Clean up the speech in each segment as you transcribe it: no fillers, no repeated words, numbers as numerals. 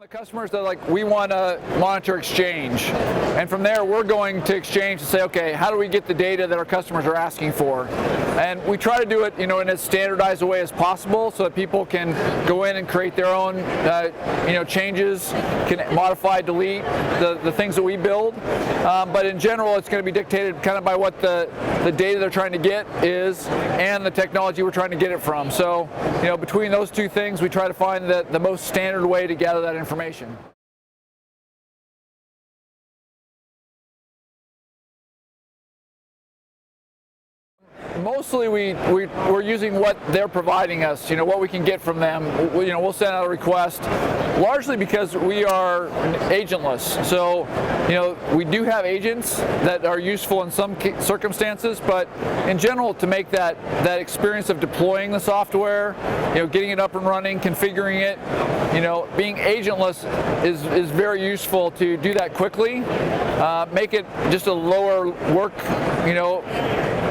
The customers that we want to monitor Exchange, and from there we're going to Exchange to say, okay, how do we get the data that our customers are asking for? And we try to do it, in as standardized a way as possible, so that people can go in and create their own, changes, can modify, delete the things that we build. But in general, it's going to be dictated kind of by what the data they're trying to get is, and the technology we're trying to get it from. So, between those two things, we try to find the most standard way to gather that information. Mostly we're using what they're providing us, what we can get from them. We'll send out a request, largely because we are agentless. So, we do have agents that are useful in some circumstances, but in general, to make that experience of deploying the software, getting it up and running, configuring it, being agentless is very useful to do that quickly, make it just a lower work,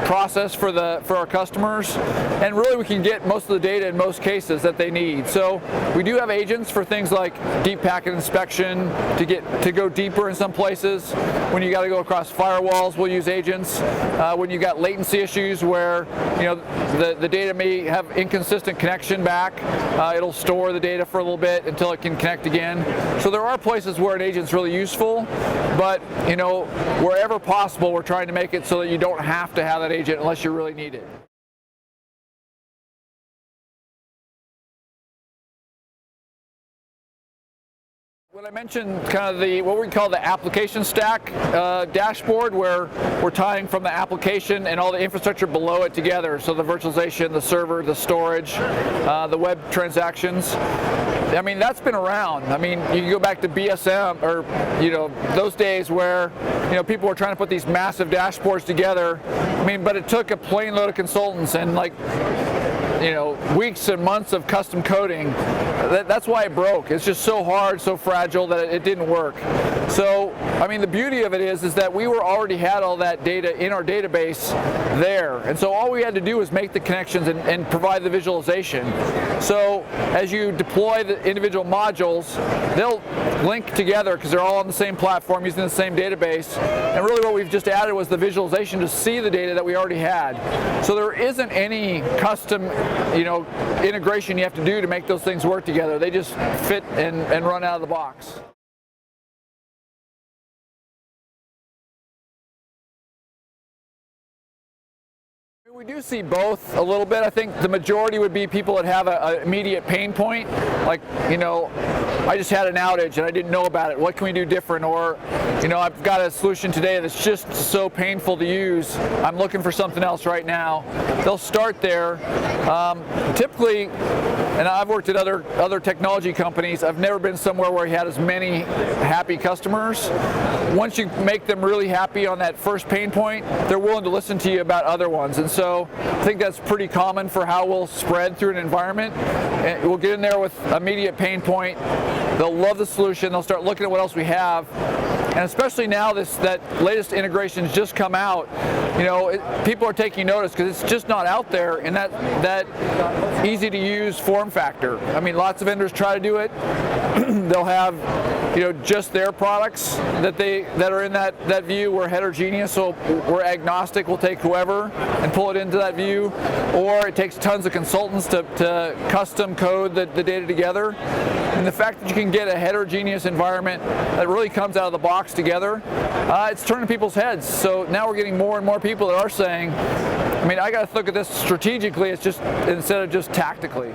process for our customers, and really we can get most of the data in most cases that they need. So we do have agents for things like deep packet inspection, to go deeper in some places. When you got to go across firewalls, we'll use agents. When you got latency issues where the data may have inconsistent connection back, it'll store the data for a little bit until it can connect again. So there are places where an agent's really useful, but wherever possible, we're trying to make it so that you don't have to have that agent unless you really need it. When I mentioned kind of what we call the application stack dashboard, where we're tying from the application and all the infrastructure below it together, so the virtualization, the server, the storage, the web transactions. I mean, that's been around. I mean, you can go back to BSM, or those days where people were trying to put these massive dashboards together. I mean, but it took a plane load of consultants and weeks and months of custom coding. That's why it broke. It's just so hard, so fragile that it didn't work. So, I mean, the beauty of it is that we already had all that data in our database there. And so all we had to do was make the connections and provide the visualization. So as you deploy the individual modules, they'll link together because they're all on the same platform using the same database. And really what we've just added was the visualization to see the data that we already had. So there isn't any custom integration you have to do to make those things work together. They just fit and run out of the box. We do see both a little bit. I think the majority would be people that have an immediate pain point, like, I just had an outage and I didn't know about it. What can we do different? Or, I've got a solution today that's just so painful to use. I'm looking for something else right now. They'll start there. Typically, and I've worked at other technology companies, I've never been somewhere where you had as many happy customers. Once you make them really happy on that first pain point, they're willing to listen to you about other ones. And so I think that's pretty common for how we'll spread through an environment. And we'll get in there with immediate pain point. They'll love the solution. They'll start looking at what else we have. And especially now that latest integration's just come out, people are taking notice because it's just not out there in that easy to use form factor. I mean, lots of vendors try to do it. They'll have just their products that are in that view. We're heterogeneous, so we're agnostic. We'll take whoever and pull it into that view. Or it takes tons of consultants to custom code the data together. And the fact that you can get a heterogeneous environment that really comes out of the box together, it's turning people's heads. So now we're getting more and more people that are saying, I mean, I got to look at this strategically, it's just instead of just tactically.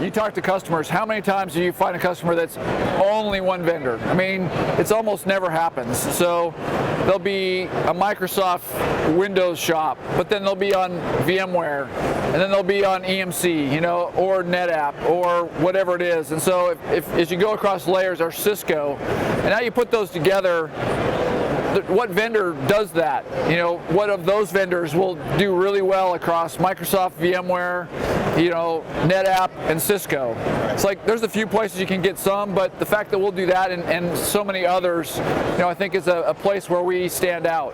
You talk to customers, how many times do you find a customer that's only one vendor? I mean, it's almost never happens. So there'll be a Microsoft Windows shop, but then they'll be on VMware, and then they'll be on EMC, or NetApp, or whatever it is. And so as you go across layers, or Cisco, and now you put those together, what vendor does that? What of those vendors will do really well across Microsoft, VMware, NetApp, and Cisco? It's like there's a few places you can get some, but the fact that we'll do that and so many others, I think is a place where we stand out.